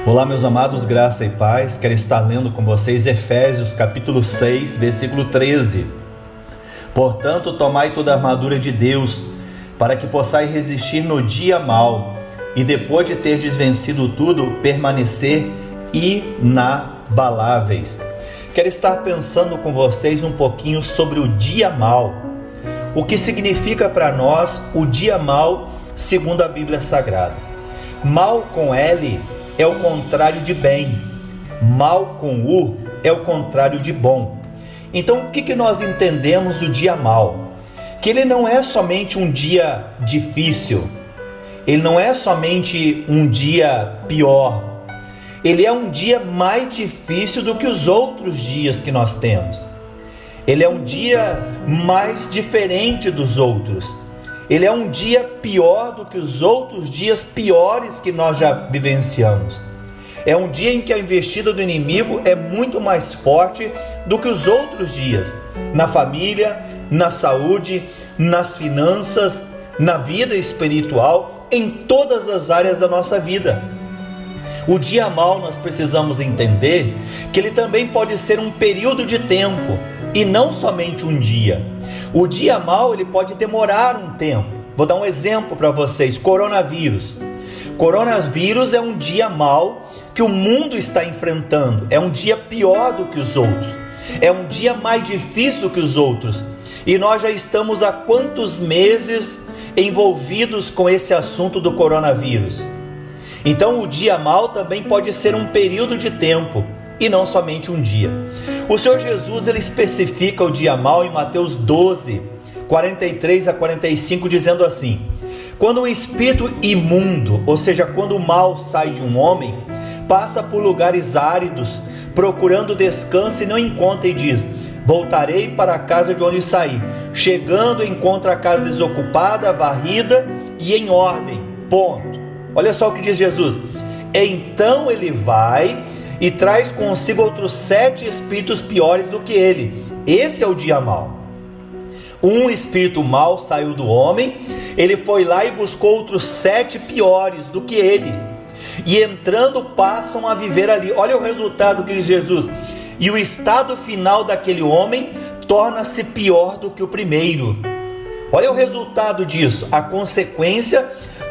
Olá, meus amados, graça e paz. Quero estar lendo com vocês Efésios capítulo 6, versículo 13. Portanto, tomai toda a armadura de Deus, para que possais resistir no dia mau, e depois de terdes vencido tudo, permanecer inabaláveis. Quero estar pensando com vocês um pouquinho sobre o dia mau. O que significa para nós o dia mau, segundo a Bíblia Sagrada. Mal com L é o contrário de bem, mal com U é o contrário de bom. Então, o que nós entendemos do dia mau? Que ele não é somente um dia difícil, ele não é somente um dia pior, ele é um dia mais difícil do que os outros dias que nós temos. Ele é um dia mais diferente dos outros. Ele é um dia pior do que os outros dias piores que nós já vivenciamos. É um dia em que a investida do inimigo é muito mais forte do que os outros dias. Na família, na saúde, nas finanças, na vida espiritual, em todas as áreas da nossa vida. O dia mau, nós precisamos entender que ele também pode ser um período de tempo e não somente um dia. O dia mau, ele pode demorar um tempo. Vou dar um exemplo para vocês: coronavírus. Coronavírus é um dia mau que o mundo está enfrentando. É um dia pior do que os outros. É um dia mais difícil do que os outros. E nós já estamos há quantos meses envolvidos com esse assunto do coronavírus? Então o dia mau também pode ser um período de tempo e não somente um dia. O Senhor Jesus, ele especifica o dia mau em Mateus 12, 43 a 45, dizendo assim: quando um espírito imundo, ou seja, quando o mal sai de um homem, passa por lugares áridos, procurando descanso e não encontra, e diz: voltarei para a casa de onde saí. Chegando, encontra a casa desocupada, varrida e em ordem. Ponto. Olha só o que diz Jesus: então ele vai e traz consigo outros 7 espíritos piores do que ele. Esse é o dia mau. Um espírito mau saiu do homem, ele foi lá e buscou outros 7 piores do que ele, e entrando passam a viver ali. Olha o resultado que diz Jesus: e o estado final daquele homem torna-se pior do que o primeiro. Olha o resultado disso, a consequência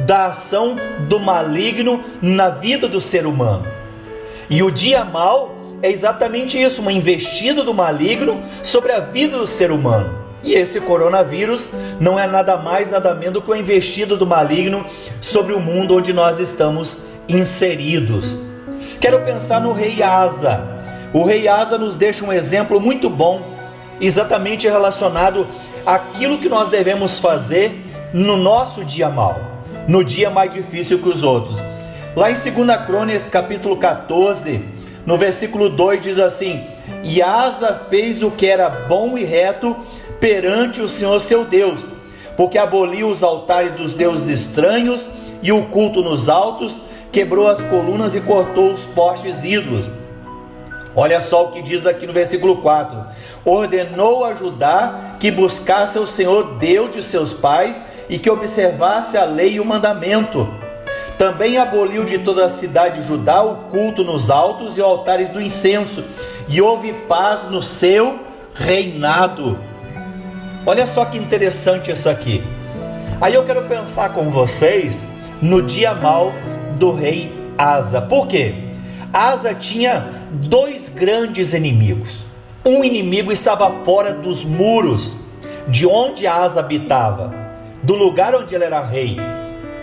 da ação do maligno na vida do ser humano. E o dia mau é exatamente isso, uma investida do maligno sobre a vida do ser humano. E esse coronavírus não é nada mais, nada menos do que uma investida do maligno sobre o mundo onde nós estamos inseridos. Quero pensar no rei Asa. O rei Asa nos deixa um exemplo muito bom, exatamente relacionado àquilo que nós devemos fazer no nosso dia mau, no dia mais difícil que os outros. Lá em 2 Crônicas, capítulo 14, no versículo 2, diz assim: e Asa fez o que era bom e reto perante o Senhor seu Deus, porque aboliu os altares dos deuses estranhos e o culto nos altos, quebrou as colunas e cortou os postes ídolos. Olha só o que diz aqui no versículo 4: ordenou a Judá que buscasse o Senhor Deus de seus pais e que observasse a lei e o mandamento. Também aboliu de toda a cidade de Judá o culto nos altos e altares do incenso, e houve paz no seu reinado. Olha só que interessante isso aqui. Aí eu quero pensar com vocês no dia mau do rei Asa. Por quê? Asa tinha 2 grandes inimigos. Um inimigo estava fora dos muros de onde Asa habitava, do lugar onde ele era rei.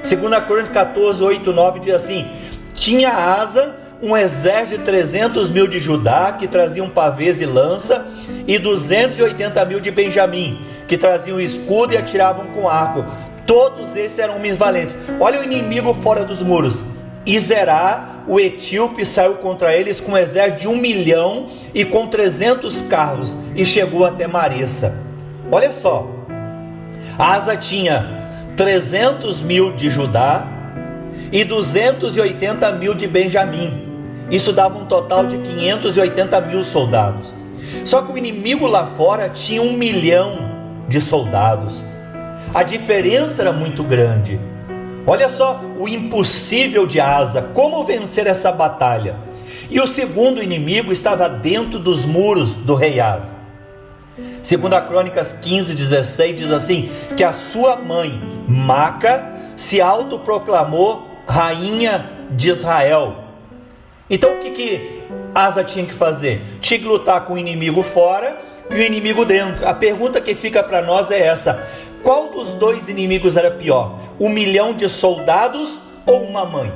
2 Crônicas 14, 8, 9 diz assim: tinha Asa um exército de 300 mil de Judá, que traziam pavês e lança, e 280 mil de Benjamim, que traziam escudo e atiravam com arco. Todos esses eram homens valentes. Olha o inimigo fora dos muros. E Zerá, o etíope, saiu contra eles com um exército de 1 milhão e com 300 carros, e chegou até Maressa. Olha só, Asa tinha 300 mil de Judá e 280 mil de Benjamim. Isso dava um total de 580 mil soldados. Só que o inimigo lá fora tinha 1 milhão de soldados. A diferença era muito grande. Olha só o impossível de Asa, como vencer essa batalha. E o segundo inimigo estava dentro dos muros do rei Asa. 2 Crônicas 15:16 diz assim, que a sua mãe, Maca, se autoproclamou rainha de Israel. Então o que Asa tinha que fazer? Tinha que lutar com o inimigo fora e o inimigo dentro. A pergunta que fica para nós é essa: qual dos dois inimigos era pior? 1 milhão de soldados ou uma mãe?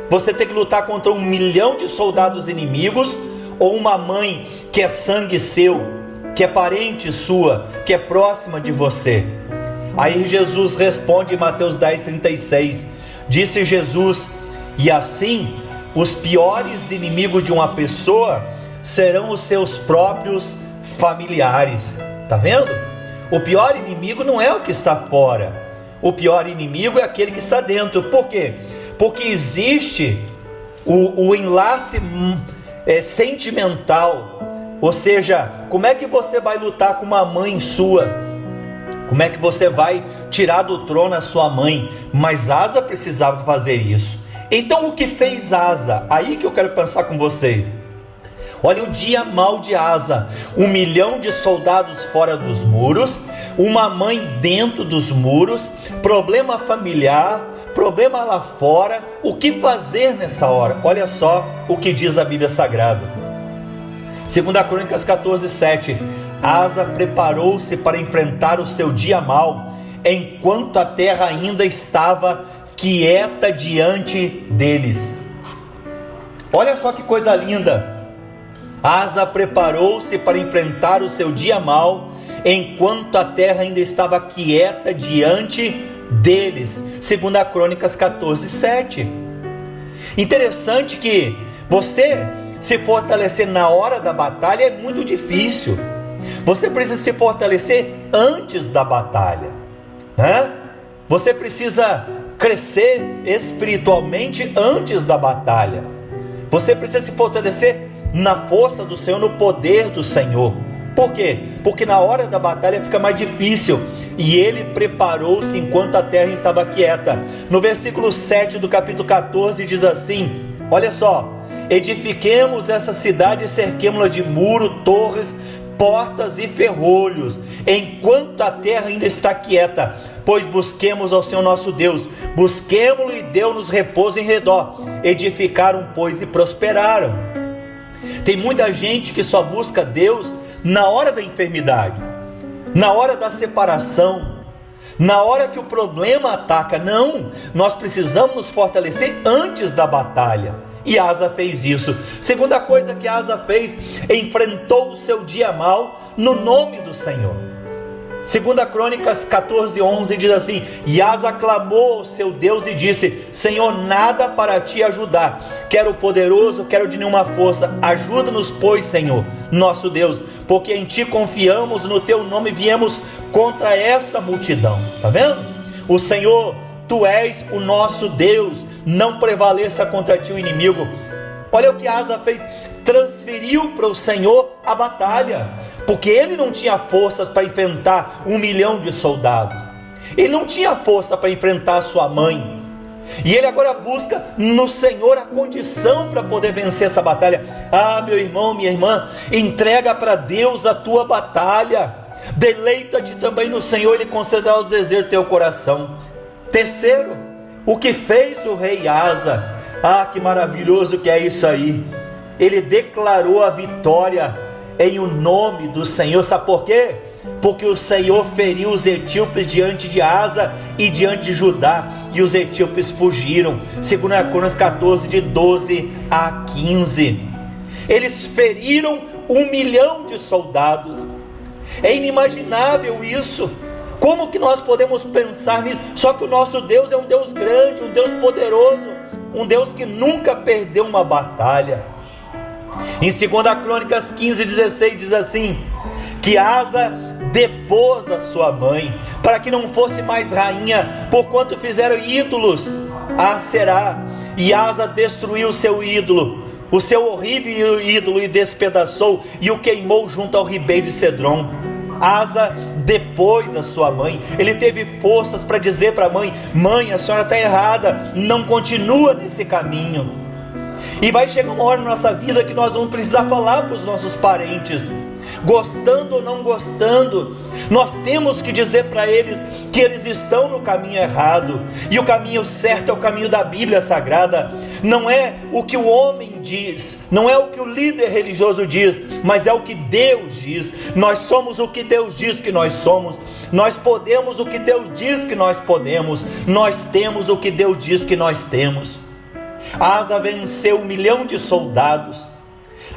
Você tem que lutar contra 1 milhão de soldados inimigos ou uma mãe que é sangue seu, que é parente sua, que é próxima de você? Aí Jesus responde em Mateus 10:36. Disse Jesus: e assim os piores inimigos de uma pessoa serão os seus próprios familiares. Tá vendo? O pior inimigo não é o que está fora, o pior inimigo é aquele que está dentro. Por quê? Porque existe o enlace sentimental. Ou seja, como é que você vai lutar com uma mãe sua? Como é que você vai tirar do trono a sua mãe? Mas Asa precisava fazer isso. Então o que fez Asa? Aí que eu quero pensar com vocês. Olha o dia mau de Asa: 1 milhão de soldados fora dos muros, uma mãe dentro dos muros, problema familiar, problema lá fora. O que fazer nessa hora? Olha só o que diz a Bíblia Sagrada. 2 Crônicas 14:7. Asa preparou-se para enfrentar o seu dia mau, enquanto a terra ainda estava quieta diante deles. Olha só que coisa linda. Asa preparou-se para enfrentar o seu dia mau, enquanto a terra ainda estava quieta diante deles. 2 Crônicas 14:7. Interessante que você se fortalecer na hora da batalha é muito difícil. Você precisa se fortalecer antes da batalha, né? Você precisa crescer espiritualmente antes da batalha. Você precisa se fortalecer na força do Senhor, no poder do Senhor. Por quê? Porque na hora da batalha fica mais difícil. E ele preparou-se enquanto a terra estava quieta. No versículo 7 do capítulo 14 diz assim, olha só: edifiquemos essa cidade e cerquemos-la de muro, torres, portas e ferrolhos, enquanto a terra ainda está quieta, pois busquemos ao Senhor nosso Deus, busquemo-lo e deu-nos repouso em redor. Edificaram, pois, e prosperaram. Tem muita gente que só busca Deus na hora da enfermidade, na hora da separação, na hora que o problema ataca. Não, nós precisamos nos fortalecer antes da batalha. E Asa fez isso. Segunda coisa que Asa fez: enfrentou o seu dia mau no nome do Senhor. 2 Crônicas 14:11 diz assim: e Asa clamou ao seu Deus e disse: Senhor, nada para te ajudar, quero poderoso, quero de nenhuma força, ajuda-nos, pois, Senhor, nosso Deus, porque em ti confiamos, no teu nome viemos contra essa multidão. Tá vendo? O Senhor, tu és o nosso Deus, não prevaleça contra ti o inimigo. Olha o que Asa fez: transferiu para o Senhor a batalha, porque ele não tinha forças para enfrentar 1 milhão de soldados, ele não tinha força para enfrentar a sua mãe, e ele agora busca no Senhor a condição para poder vencer essa batalha. Ah, meu irmão, minha irmã, entrega para Deus a tua batalha, deleita-te também no Senhor, Ele concederá o desejo do teu coração. Terceiro, o que fez o rei Asa? Ah, que maravilhoso que é isso aí! Ele declarou a vitória em o nome do Senhor. Sabe por quê? Porque o Senhor feriu os etíopes diante de Asa e diante de Judá, e os etíopes fugiram. 2 Crônicas 14, de 12 a 15. Eles feriram 1 milhão de soldados. É inimaginável isso. Como que nós podemos pensar nisso? Só que o nosso Deus é um Deus grande, um Deus poderoso, um Deus que nunca perdeu uma batalha. Em 2 Crônicas 15:16 diz assim, que Asa depôs a sua mãe, para que não fosse mais rainha, porquanto fizeram ídolos a Aserá, e Asa destruiu o seu ídolo, o seu horrível ídolo, e despedaçou, e o queimou junto ao ribeiro de Cedron. Asa depois da sua mãe. Ele teve forças para dizer para a mãe: mãe, a senhora está errada, não continua nesse caminho. E vai chegar uma hora na nossa vida que nós vamos precisar falar para os nossos parentes, gostando ou não gostando, nós temos que dizer para eles que eles estão no caminho errado, e o caminho certo é o caminho da Bíblia Sagrada. Não é o que o homem diz, não é o que o líder religioso diz, mas é o que Deus diz. Nós somos o que Deus diz que nós somos, nós podemos o que Deus diz que nós podemos, nós temos o que Deus diz que nós temos. Asa venceu 1 milhão de soldados,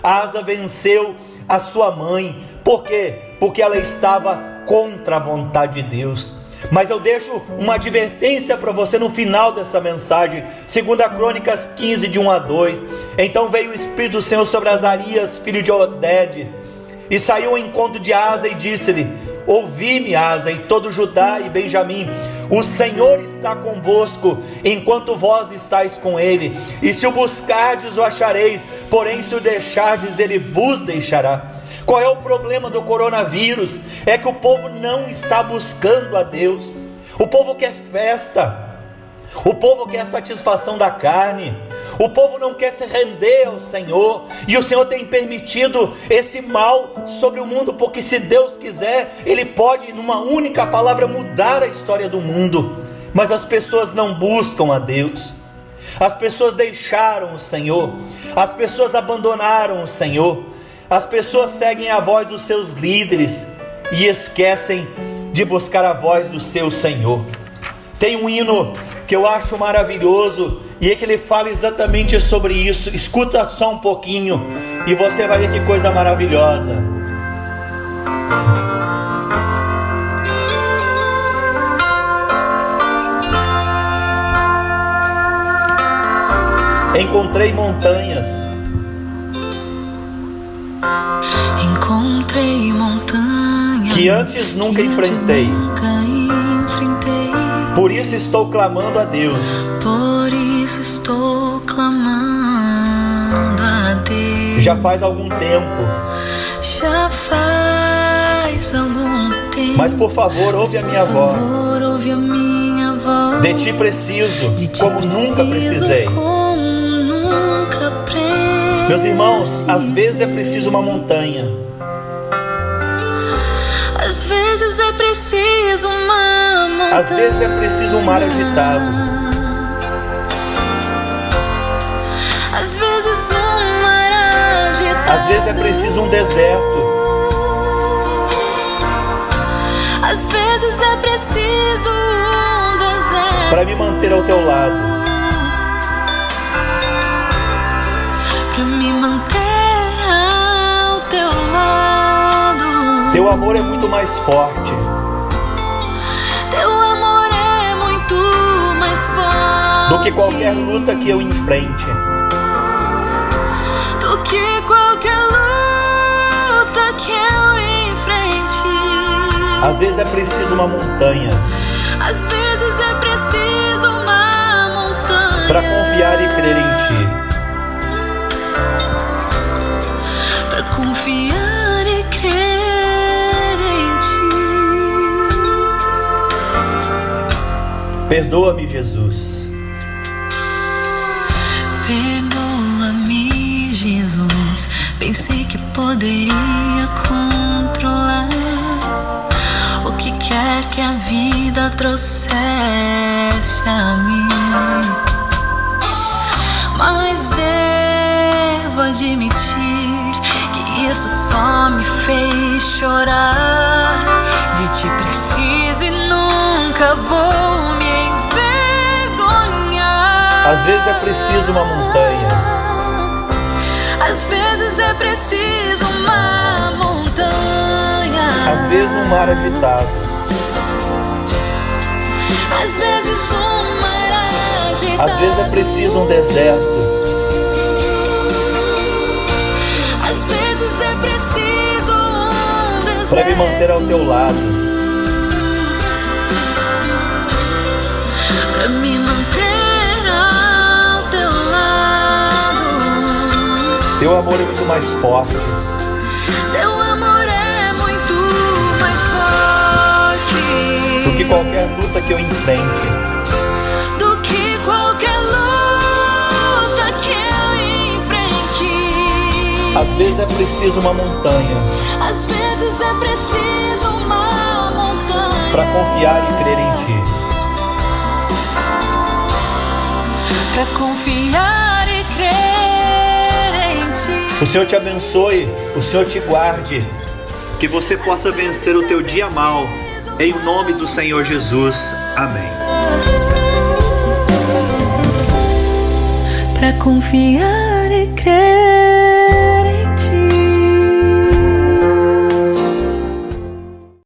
Asa venceu a sua mãe. Por quê? Porque ela estava contra a vontade de Deus. Mas eu deixo uma advertência para você no final dessa mensagem. 2 Crônicas 15, de 1 a 2. Então veio o Espírito do Senhor sobre Azarias, filho de Oded, e saiu ao encontro de Asa e disse-lhe: ouvi-me, Asa, e todo Judá e Benjamim, o Senhor está convosco, enquanto vós estáis com ele, e se o buscardes o achareis, porém se o deixardes, ele vos deixará. Qual é o problema do coronavírus? É que o povo não está buscando a Deus. O povo quer festa, o povo quer satisfação da carne, o povo não quer se render ao Senhor, e o Senhor tem permitido esse mal sobre o mundo, porque se Deus quiser, Ele pode, numa única palavra, mudar a história do mundo. Mas as pessoas não buscam a Deus, as pessoas deixaram o Senhor, as pessoas abandonaram o Senhor, as pessoas seguem a voz dos seus líderes e esquecem de buscar a voz do seu Senhor. Tem um hino que eu acho maravilhoso, e é que ele fala exatamente sobre isso. Escuta só um pouquinho e você vai ver que coisa maravilhosa. Encontrei montanhas que antes nunca enfrentei. Por isso estou clamando a Deus. Por isso estou clamando a Deus. Já faz algum tempo. Já faz algum tempo. Mas por favor, ouve a minha voz. Ouve a minha voz. De ti preciso, como nunca precisei. Como nunca precisei. Meus irmãos, às vezes é preciso uma montanha. Às vezes é preciso uma montanha. Às vezes é preciso um mar agitado. Às vezes um mar agitado. Às vezes é preciso um deserto. Às vezes é preciso um deserto para me manter ao teu lado. Para me manter ao teu lado. Teu amor é muito mais forte. Teu amor é muito mais forte do que qualquer luta que eu enfrente. Do que qualquer luta que eu enfrente. Às vezes é preciso uma montanha. Às vezes é preciso uma montanha para confiar e crer em ti. Para confiar e crer em ti. Perdoa-me, Jesus. Perdoa-me, Jesus. Pensei que poderia controlar o que quer que a vida trouxesse a mim, mas devo admitir que isso só me fez chorar. De ti preciso e nunca vou me envergonhar. Às vezes é preciso uma montanha. Às vezes é preciso uma montanha. Às vezes um mar agitado. Às vezes um mar agitado. Às vezes é preciso um deserto. Às vezes é preciso um deserto para me manter ao teu lado. Para me manter ao teu lado. Teu amor é muito mais forte. Teu amor é muito mais forte. Do que qualquer luta que eu enfrente. Às vezes é preciso uma montanha. Às vezes é preciso um deserto para me manter ao teu lado. Teu amor é muito mais forte. Teu amor é muito mais forte. Do que qualquer luta que eu enfrente. Às vezes é preciso uma montanha. Às vezes é preciso um deserto para me manter ao teu lado. Teu amor é muito mais forte. Para me manter ao teu lado. que qualquer luta que eu enfrente. Do que qualquer luta que eu enfrente. Às vezes é preciso uma montanha. Às vezes é preciso uma montanha Para confiar e crer em Ti. Para confiar e crer em Ti. O Senhor te abençoe, o Senhor te guarde, que você possa vencer o teu dia mal, em nome do Senhor Jesus. Amém. Para confiar e crer.